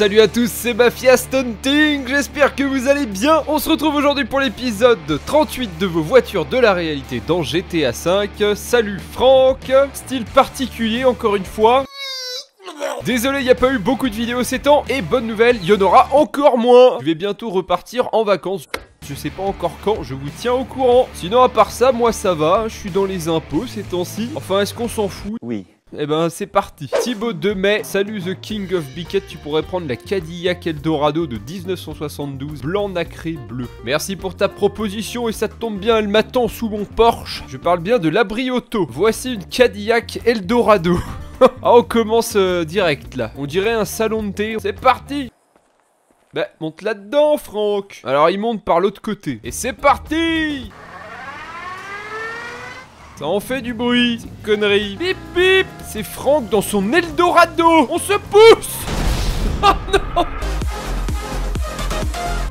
salut à tous, c'est Mafia Stunting, j'espère que vous allez bien. On se retrouve aujourd'hui pour l'épisode 38 de vos voitures de la réalité dans GTA V. Salut Franck, style particulier encore une fois. Désolé, il n'y a pas eu beaucoup de vidéos ces temps, et bonne nouvelle, il y en aura encore moins. Je vais bientôt repartir en vacances. Je sais pas encore quand, je vous tiens au courant. Sinon à part ça, moi ça va, je suis dans les impôts ces temps-ci. Enfin, est-ce qu'on s'en fout? Oui. Eh ben c'est parti. Thibaut 2 mai, salut The King of Biquette, tu pourrais prendre la Cadillac Eldorado de 1972, blanc nacré bleu. Merci pour ta proposition et ça tombe bien, elle m'attend sous mon Porsche. Je parle bien de l'abri auto. Voici une Cadillac Eldorado. Ah, on commence direct là. On dirait un salon de thé. C'est parti. Bah monte là-dedans Franck. Alors il monte par l'autre côté. Et c'est parti. Ça en fait du bruit, c'est connerie. Bip bip. C'est Franck dans son Eldorado. On se pousse. Oh non.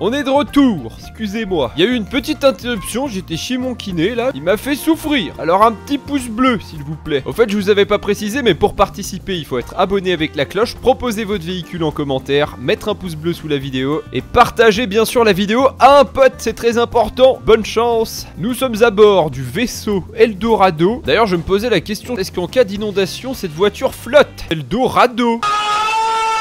On est de retour, excusez-moi. Il y a eu une petite interruption, j'étais chez mon kiné là, il m'a fait souffrir. Alors un petit pouce bleu s'il vous plaît. Au fait je vous avais pas précisé mais pour participer il faut être abonné avec la cloche, proposer votre véhicule en commentaire, mettre un pouce bleu sous la vidéo et partager bien sûr la vidéo à un pote, c'est très important. Bonne chance. Nous sommes à bord du vaisseau Eldorado. D'ailleurs je me posais la question, est-ce qu'en cas d'inondation cette voiture flotte? Eldorado.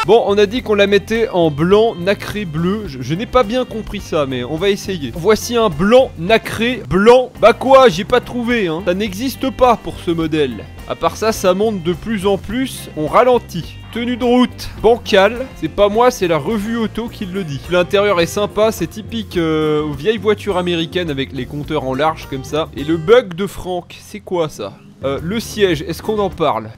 Bon, on a dit qu'on la mettait en blanc nacré bleu. Je n'ai pas bien compris ça, mais on va essayer. Voici un blanc nacré blanc. Bah quoi, j'ai pas trouvé, hein. Ça n'existe pas pour ce modèle. À part ça, ça monte de plus en plus. On ralentit. Tenue de route bancale. C'est pas moi, c'est la revue auto qui le dit. L'intérieur est sympa, c'est typique aux vieilles voitures américaines avec les compteurs en large comme ça. Et le bug de Franck, c'est quoi ça? Le siège, est-ce qu'on en parle?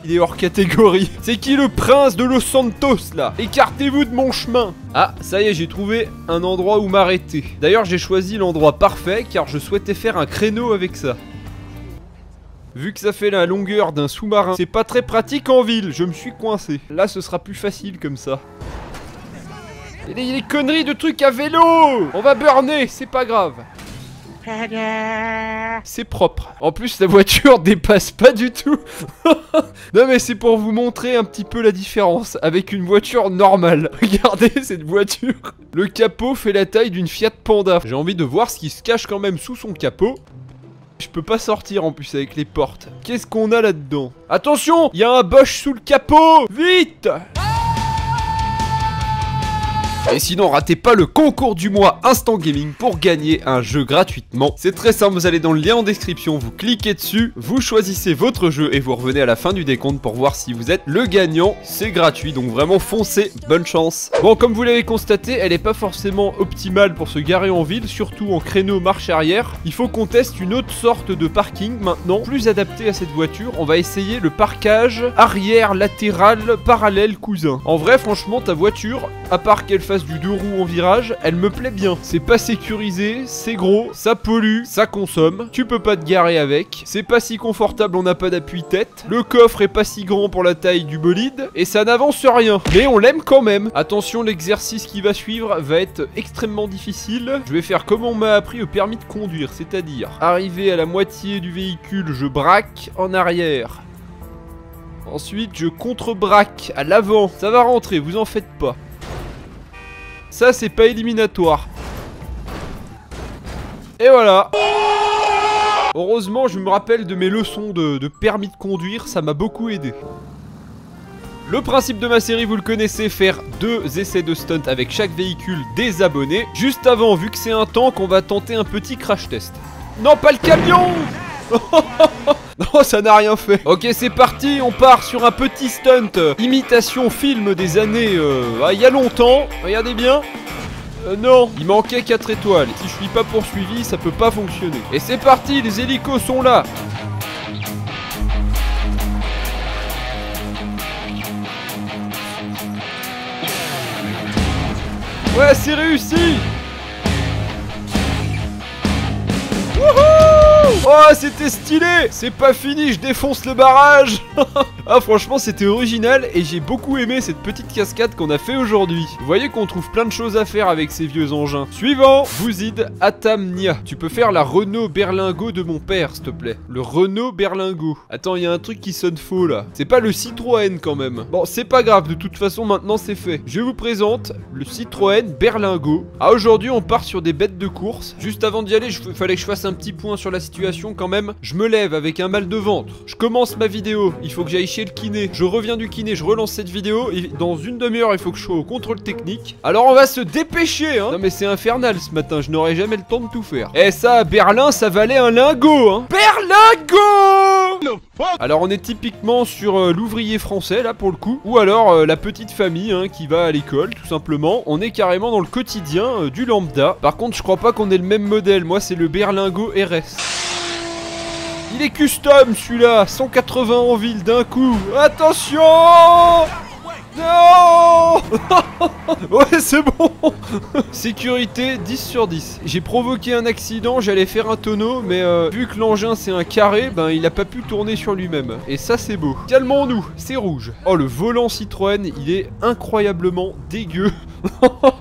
Il est hors catégorie. C'est qui le prince de Los Santos là? Écartez-vous de mon chemin. Ah, ça y est, j'ai trouvé un endroit où m'arrêter. D'ailleurs, j'ai choisi l'endroit parfait car je souhaitais faire un créneau avec ça. Vu que ça fait la longueur d'un sous-marin, c'est pas très pratique en ville, je me suis coincé. Là, ce sera plus facile comme ça. Et les conneries de trucs à vélo! On va burner, c'est pas grave. C'est propre. En plus la voiture dépasse pas du tout. Non mais c'est pour vous montrer un petit peu la différence avec une voiture normale. Regardez cette voiture. Le capot fait la taille d'une Fiat Panda. J'ai envie de voir ce qui se cache quand même sous son capot. Je peux pas sortir en plus avec les portes. Qu'est-ce qu'on a là-dedans? Attention, il y a un Bosch sous le capot. Vite! Et sinon, ratez pas le concours du mois Instant Gaming pour gagner un jeu gratuitement. C'est très simple, vous allez dans le lien en description, vous cliquez dessus, vous choisissez votre jeu et vous revenez à la fin du décompte pour voir si vous êtes le gagnant. C'est gratuit, donc vraiment foncez, bonne chance. Bon, comme vous l'avez constaté, elle est pas forcément optimale pour se garer en ville, surtout en créneau marche arrière. Il faut qu'on teste une autre sorte de parking maintenant, plus adapté à cette voiture. On va essayer le parkage arrière, latéral, parallèle, cousin. En vrai, franchement, ta voiture, à part qu'elle fasse du 2 roues en virage, elle me plaît bien. C'est pas sécurisé, c'est gros, ça pollue, ça consomme, tu peux pas te garer avec, c'est pas si confortable, on n'a pas d'appui tête, le coffre est pas si grand pour la taille du bolide, et ça n'avance rien, mais on l'aime quand même. Attention, l'exercice qui va suivre va être extrêmement difficile. Je vais faire comme on m'a appris au permis de conduire, c'est-à-dire arriver à la moitié du véhicule, je braque en arrière. Ensuite, je contre-braque à l'avant, ça va rentrer, vous en faites pas. Ça c'est pas éliminatoire. Et voilà. Heureusement je me rappelle de mes leçons de permis de conduire, ça m'a beaucoup aidé. Le principe de ma série vous le connaissez, faire 2 essais de stunt avec chaque véhicule des abonnés. Juste avant, vu que c'est un tank, on va tenter un petit crash test. Non, pas le camion. Non, ça n'a rien fait. Ok, c'est parti, on part sur un petit stunt. Imitation film des années il y a longtemps. Regardez bien. Non, il manquait 4 étoiles. Si je suis pas poursuivi, ça peut pas fonctionner. Et c'est parti, les hélicos sont là. Ouais, c'est réussi. Wouhou! Oh, c'était stylé. C'est pas fini, je défonce le barrage. Ah, franchement, c'était original et j'ai beaucoup aimé cette petite cascade qu'on a fait aujourd'hui. Vous voyez qu'on trouve plein de choses à faire avec ces vieux engins. Suivant, Bouzid Atamnia. Tu peux faire la Renault Berlingo de mon père, s'il te plaît. Le Renault Berlingo. Attends, il y a un truc qui sonne faux là. C'est pas le Citroën quand même. Bon, c'est pas grave, de toute façon, maintenant c'est fait. Je vous présente le Citroën Berlingo. Ah, aujourd'hui, on part sur des bêtes de course. Juste avant d'y aller, fallait que je fasse un petit point sur la situation quand même. Je me lève avec un mal de ventre. Je commence ma vidéo. Il faut que j'aille chez le kiné. Je reviens du kiné, je relance cette vidéo. Et dans une demi-heure, il faut que je sois au contrôle technique. Alors, on va se dépêcher, hein. Non, mais c'est infernal ce matin. Je n'aurai jamais le temps de tout faire. Et ça, à Berlin, ça valait un lingot, hein. Berlingo! Alors, on est typiquement sur l'ouvrier français, là, pour le coup. Ou alors, la petite famille, hein, qui va à l'école, tout simplement. On est carrément dans le quotidien du lambda. Par contre, je crois pas qu'on ait le même modèle. Moi, c'est le Berlingo RS. Il est custom, celui-là. 180 en ville d'un coup. Attention! Non. Ouais, c'est bon. Sécurité 10 sur 10. J'ai provoqué un accident, j'allais faire un tonneau, mais vu que l'engin c'est un carré, ben il a pas pu tourner sur lui-même. Et ça c'est beau. Calmons-nous, c'est rouge. Oh, le volant Citroën, il est incroyablement dégueu.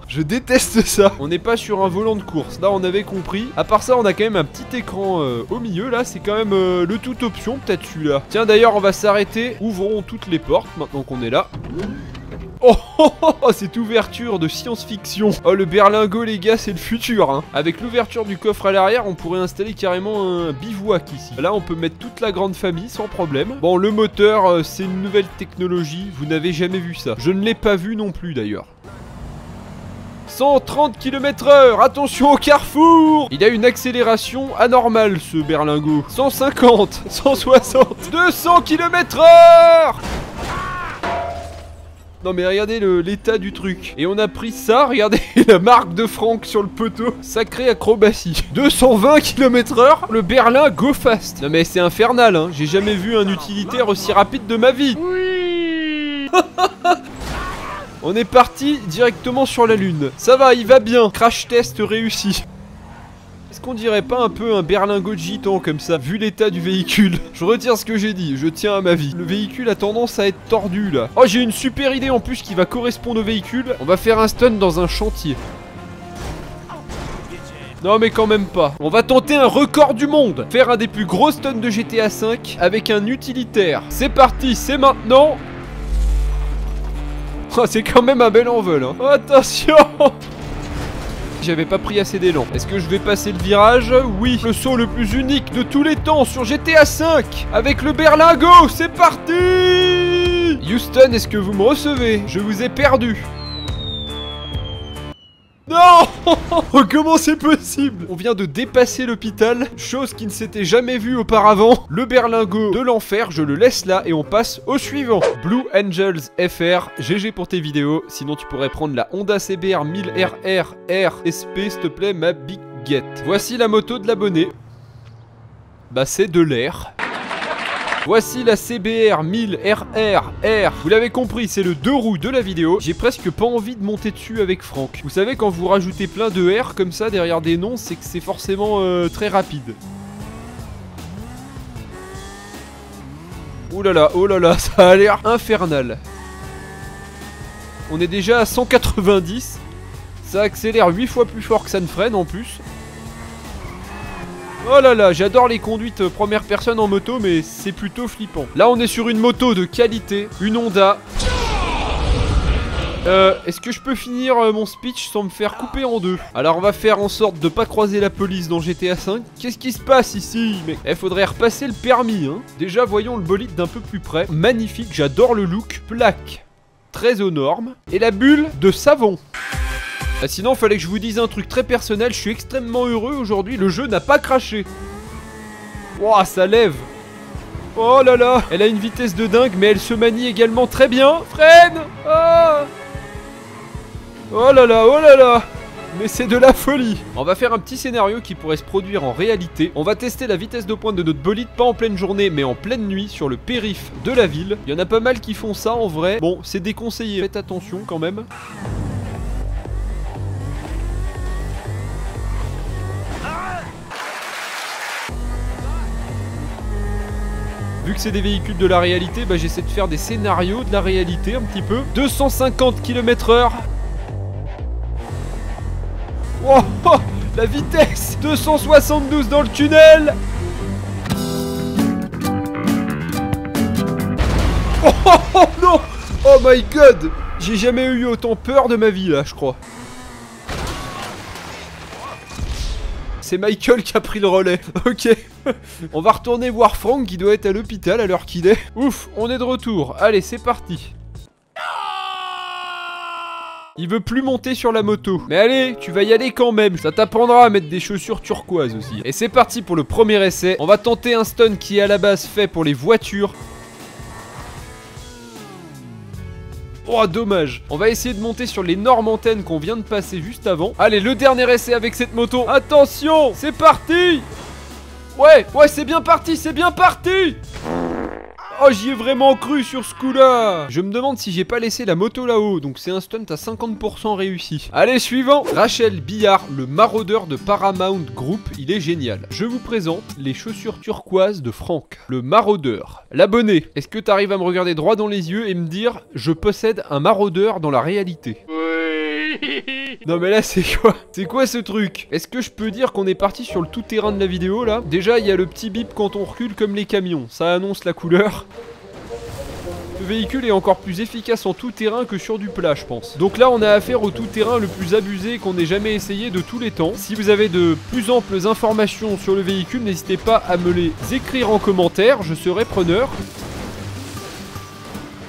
Je déteste ça. On n'est pas sur un volant de course, là on avait compris. À part ça, on a quand même un petit écran au milieu, là c'est quand même le tout option, peut-être celui-là. Tiens, d'ailleurs on va s'arrêter. Ouvrons toutes les portes maintenant qu'on est là. Oh, oh, oh, oh, cette ouverture de science-fiction. Oh, le Berlingo, les gars, c'est le futur, hein. Avec l'ouverture du coffre à l'arrière, on pourrait installer carrément un bivouac ici. Là, on peut mettre toute la grande famille sans problème. Bon, le moteur, c'est une nouvelle technologie. Vous n'avez jamais vu ça. Je ne l'ai pas vu non plus, d'ailleurs. 130 km/h, attention au carrefour. Il a une accélération anormale, ce Berlingo. 150, 160, 200 km/h. Non mais regardez l'état du truc. Et on a pris ça, regardez la marque de Franck sur le poteau. Sacrée acrobatie. 220 km/h, le Berlin Go Fast. Non mais c'est infernal, hein. J'ai jamais vu un utilitaire aussi rapide de ma vie. Oui. On est parti directement sur la lune. Ça va, il va bien. Crash test réussi. Est-ce qu'on dirait pas un peu un Berlingo de gitan comme ça, vu l'état du véhicule? Je retire ce que j'ai dit, je tiens à ma vie. Le véhicule a tendance à être tordu là. Oh, j'ai une super idée en plus qui va correspondre au véhicule. On va faire un stun dans un chantier. Non mais quand même pas. On va tenter un record du monde. Faire un des plus gros stuns de GTA V avec un utilitaire. C'est parti, c'est maintenant. Oh, c'est quand même un bel envol, hein. Oh, attention. J'avais pas pris assez d'élan. Est-ce que je vais passer le virage? Oui. Le saut le plus unique de tous les temps sur GTA V avec le Berlingo. C'est parti. Houston, est-ce que vous me recevez? Je vous ai perdu. Non. Oh, comment c'est possible? On vient de dépasser l'hôpital, chose qui ne s'était jamais vue auparavant. Le Berlingo de l'enfer, je le laisse là et on passe au suivant. Blue Angels FR, GG pour tes vidéos. Sinon tu pourrais prendre la Honda CBR 1000 RR SP, s'il te plaît, ma big get. Voici la moto de l'abonné. Bah c'est de l'air. Voici la CBR 1000 RR. Vous l'avez compris, c'est le 2 roues de la vidéo. J'ai presque pas envie de monter dessus avec Franck. Vous savez, quand vous rajoutez plein de R comme ça derrière des noms, c'est que c'est forcément très rapide. Oh là là, ça a l'air infernal. On est déjà à 190. Ça accélère 8 fois plus fort que ça ne freine en plus. Oh là là, j'adore les conduites première personne en moto, mais c'est plutôt flippant. Là, on est sur une moto de qualité, une Honda. Est-ce que je peux finir mon speech sans me faire couper en deux? Alors, on va faire en sorte de pas croiser la police dans GTA V. Qu'est-ce qui se passe ici, mec? Faudrait repasser le permis, hein. Déjà, voyons le bolide d'un peu plus près. Magnifique, j'adore le look. Plaque, très aux normes. Et la bulle de savon. Ah, sinon, fallait que je vous dise un truc très personnel. Je suis extrêmement heureux aujourd'hui. Le jeu n'a pas craché. Wouah, ça lève. Oh là là. Elle a une vitesse de dingue, mais elle se manie également très bien. Freine. Oh, oh là là, oh là là. Mais c'est de la folie. On va faire un petit scénario qui pourrait se produire en réalité. On va tester la vitesse de pointe de notre bolide, pas en pleine journée, mais en pleine nuit, sur le périph' de la ville. Il y en a pas mal qui font ça en vrai. Bon, c'est déconseillé. Faites attention quand même. Vu que c'est des véhicules de la réalité, bah j'essaie de faire des scénarios de la réalité un petit peu. 250 km/h. Oh, oh, la vitesse 272 dans le tunnel. Oh, oh, oh non. Oh my god. J'ai jamais eu autant peur de ma vie là, je crois. C'est Michael qui a pris le relais. Ok. On va retourner voir Frank qui doit être à l'hôpital à l'heure qu'il est. Ouf, on est de retour. Allez, c'est parti. Il veut plus monter sur la moto. Mais allez, tu vas y aller quand même. Ça t'apprendra à mettre des chaussures turquoises aussi. Et c'est parti pour le premier essai. On va tenter un stunt qui est à la base fait pour les voitures. Oh, dommage. On va essayer de monter sur l'énorme antenne qu'on vient de passer juste avant. Allez, le dernier essai avec cette moto. Attention, c'est parti. Ouais, c'est bien parti, c'est bien parti. Oh, j'y ai vraiment cru sur ce coup-là. Je me demande si j'ai pas laissé la moto là-haut. Donc c'est un stunt à 50% réussi. Allez, suivant. Rachel Billard, le maraudeur de Paramount Group. Il est génial. Je vous présente les chaussures turquoises de Frank, le maraudeur. L'abonné, est-ce que t'arrives à me regarder droit dans les yeux et me dire « Je possède un maraudeur dans la réalité ». Non mais là c'est quoi? C'est quoi ce truc? Est-ce que je peux dire qu'on est parti sur le tout-terrain de la vidéo là? Déjà il y a le petit bip quand on recule comme les camions, ça annonce la couleur. Le véhicule est encore plus efficace en tout-terrain que sur du plat je pense. Donc là on a affaire au tout-terrain le plus abusé qu'on ait jamais essayé de tous les temps. Si vous avez de plus amples informations sur le véhicule, n'hésitez pas à me les écrire en commentaire, je serai preneur.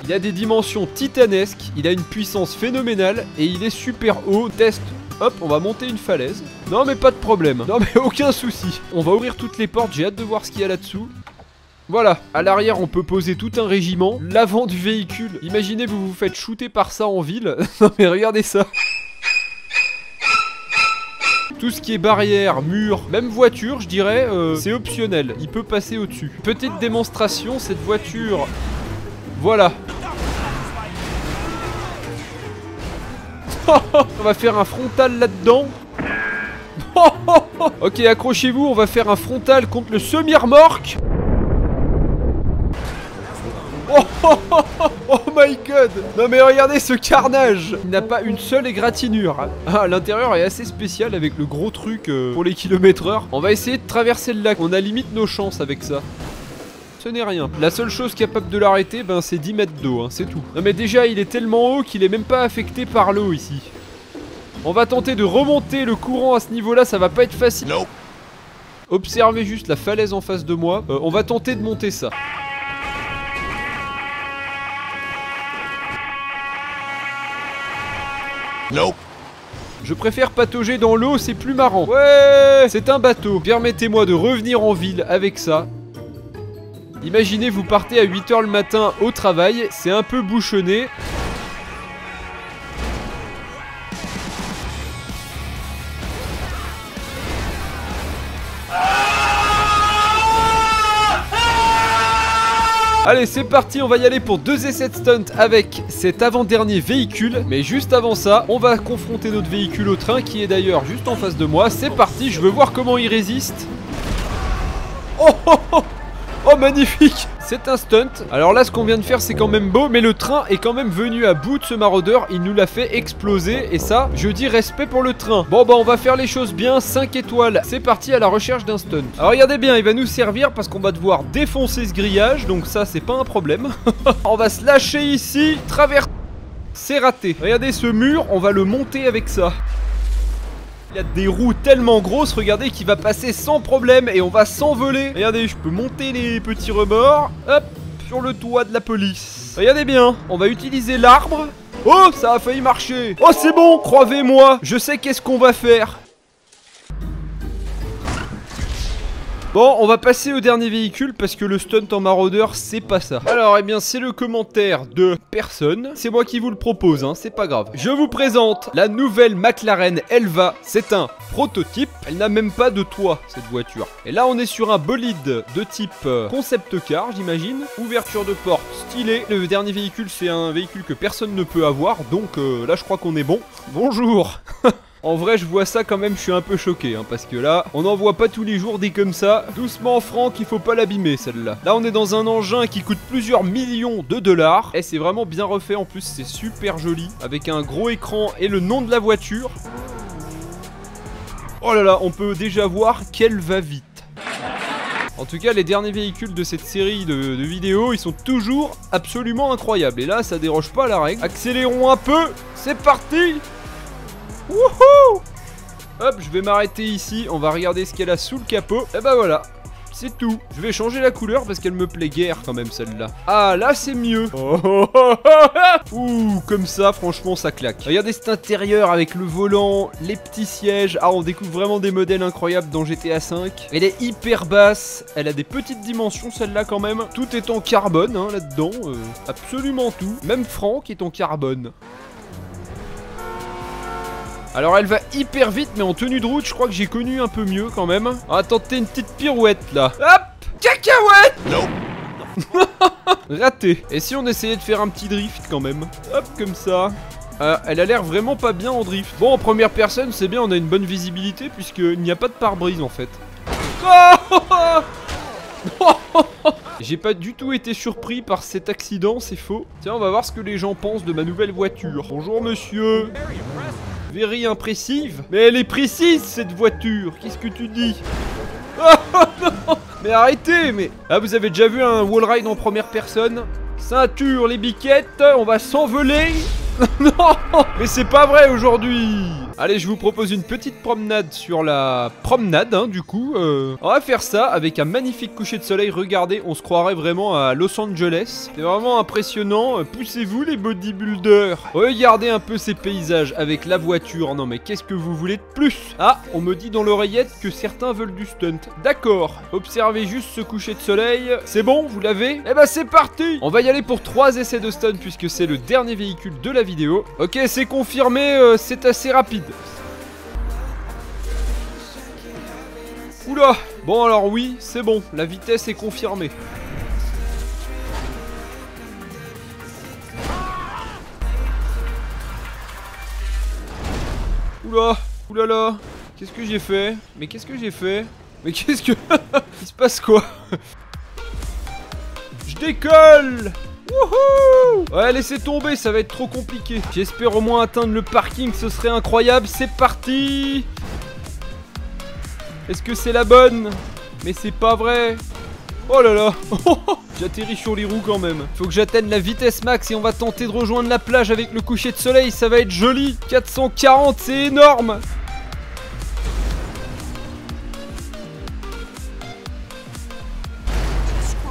Il a des dimensions titanesques, il a une puissance phénoménale et il est super haut. Test, hop, on va monter une falaise. Non mais pas de problème, non mais aucun souci. On va ouvrir toutes les portes, j'ai hâte de voir ce qu'il y a là-dessous. Voilà, à l'arrière on peut poser tout un régiment. L'avant du véhicule, imaginez vous vous faites shooter par ça en ville. Non mais regardez ça. Tout ce qui est barrière, mur, même voiture je dirais, c'est optionnel, il peut passer au-dessus. Petite démonstration, cette voiture, voilà. On va faire un frontal là-dedans. Ok, accrochez-vous, on va faire un frontal contre le semi-remorque. Oh my god. Non mais regardez ce carnage. Il n'a pas une seule égratignure. Ah, l'intérieur est assez spécial avec le gros truc pour les km/h. On va essayer de traverser le lac, on a limite nos chances avec ça. Ce n'est rien. La seule chose capable de l'arrêter, ben c'est 10 mètres d'eau, hein, c'est tout. Non mais déjà il est tellement haut qu'il est même pas affecté par l'eau ici. On va tenter de remonter le courant à ce niveau-là, ça va pas être facile. No. Observez juste la falaise en face de moi. On va tenter de monter ça. No. Je préfère patauger dans l'eau, c'est plus marrant. Ouais, c'est un bateau. Permettez-moi de revenir en ville avec ça. Imaginez vous partez à 8 h le matin au travail, c'est un peu bouchonné. Allez c'est parti, on va y aller pour 2 essais de stunt avec cet avant-dernier véhicule. Mais juste avant ça, on va confronter notre véhicule au train qui est d'ailleurs juste en face de moi. C'est parti, je veux voir comment il résiste. Oh magnifique. C'est un stunt. Alors là ce qu'on vient de faire c'est quand même beau. Mais le train est quand même venu à bout de ce maraudeur. Il nous l'a fait exploser. Et ça je dis respect pour le train. Bon bah on va faire les choses bien. 5 étoiles. C'est parti à la recherche d'un stunt. Alors regardez bien, il va nous servir parce qu'on va devoir défoncer ce grillage. Donc ça c'est pas un problème. On va se lâcher ici. Traverser. C'est raté. Regardez ce mur, on va le monter avec ça. Il y a des roues tellement grosses, regardez, qu'il va passer sans problème et on va s'envoler. Regardez, je peux monter les petits remords. Hop, sur le toit de la police. Regardez bien, on va utiliser l'arbre. Oh, ça a failli marcher. Oh, c'est bon, croyez-moi, je sais qu'est-ce qu'on va faire. Bon, on va passer au dernier véhicule parce que le stunt en maraudeur, c'est pas ça. Alors, eh bien, c'est le commentaire de personne. C'est moi qui vous le propose, hein, c'est pas grave. Je vous présente la nouvelle McLaren Elva. C'est un prototype. Elle n'a même pas de toit, cette voiture. Et là, on est sur un bolide de type concept car, j'imagine. Ouverture de porte stylée. Le dernier véhicule, c'est un véhicule que personne ne peut avoir. Donc là, je crois qu'on est bon. Bonjour. En vrai, je vois ça quand même, je suis un peu choqué, hein, parce que là, on n'en voit pas tous les jours des comme ça. Doucement, Franck, il faut pas l'abîmer, celle-là. Là, on est dans un engin qui coûte plusieurs millions de dollars. Et c'est vraiment bien refait, en plus, c'est super joli. Avec un gros écran et le nom de la voiture. Oh là là, on peut déjà voir qu'elle va vite. En tout cas, les derniers véhicules de cette série de vidéos, ils sont toujours absolument incroyables. Et là, ça déroge pas à la règle. Accélérons un peu, c'est parti. Wouhou! Hop, je vais m'arrêter ici, on va regarder ce qu'elle a sous le capot. Et bah voilà, c'est tout. Je vais changer la couleur parce qu'elle me plaît guère quand même celle-là. Ah, là c'est mieux. Ouh, comme ça, franchement, ça claque. Regardez cet intérieur avec le volant, les petits sièges. Ah, on découvre vraiment des modèles incroyables dans GTA V. Elle est hyper basse, elle a des petites dimensions celle-là quand même. Tout est en carbone hein, là-dedans, absolument tout. Même Franck est en carbone. Alors elle va hyper vite mais en tenue de route je crois que j'ai connu un peu mieux quand même. On va tenter une petite pirouette là. Hop, cacahuète. Non. Raté. Et si on essayait de faire un petit drift quand même. Hop comme ça. Elle a l'air vraiment pas bien en drift. Bon en première personne c'est bien, on a une bonne visibilité puisqu'il n'y a pas de pare-brise en fait. J'ai pas du tout été surpris par cet accident, c'est faux. Tiens, on va voir ce que les gens pensent de ma nouvelle voiture. Bonjour monsieur. Very impressive. Mais elle est précise cette voiture. Qu'est-ce que tu dis? Oh non. Mais arrêtez, mais... Ah, vous avez déjà vu un wall ride en première personne? Ceinture, les biquettes, on va s'envoler. Non, mais c'est pas vrai aujourd'hui. Allez, je vous propose une petite promenade sur la promenade, hein, du coup. On va faire ça avec un magnifique coucher de soleil. Regardez, on se croirait vraiment à Los Angeles. C'est vraiment impressionnant. Poussez-vous les bodybuilders. Regardez un peu ces paysages avec la voiture. Non mais qu'est-ce que vous voulez de plus? Ah, on me dit dans l'oreillette que certains veulent du stunt. D'accord, observez juste ce coucher de soleil. C'est bon, vous l'avez? Eh ben c'est parti. On va y aller pour 3 essais de stunt puisque c'est le dernier véhicule de la vidéo. Ok, c'est confirmé, c'est assez rapide. Oula. Bon alors oui, c'est bon, la vitesse est confirmée. Oula. Oulala. Qu'est-ce que j'ai fait? Mais qu'est-ce que j'ai fait? Mais qu'est-ce que... Il se passe quoi? Je décolle. Wouhou! Ouais, laissez tomber, ça va être trop compliqué. J'espère au moins atteindre le parking, ce serait incroyable. C'est parti! Est-ce que c'est la bonne? Mais c'est pas vrai. Oh là là. J'atterris sur les roues quand même. Faut que j'atteigne la vitesse max et on va tenter de rejoindre la plage avec le coucher de soleil. Ça va être joli. 440, c'est énorme.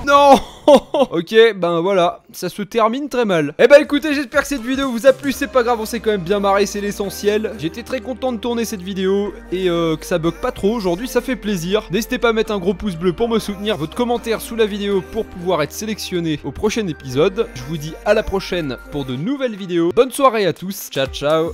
Non. Ok, ben voilà, ça se termine très mal. Eh ben écoutez, j'espère que cette vidéo vous a plu. C'est pas grave, on s'est quand même bien marré, c'est l'essentiel. J'étais très content de tourner cette vidéo et que ça bug pas trop aujourd'hui, ça fait plaisir. N'hésitez pas à mettre un gros pouce bleu pour me soutenir, votre commentaire sous la vidéo pour pouvoir être sélectionné au prochain épisode. Je vous dis à la prochaine pour de nouvelles vidéos. Bonne soirée à tous, ciao ciao.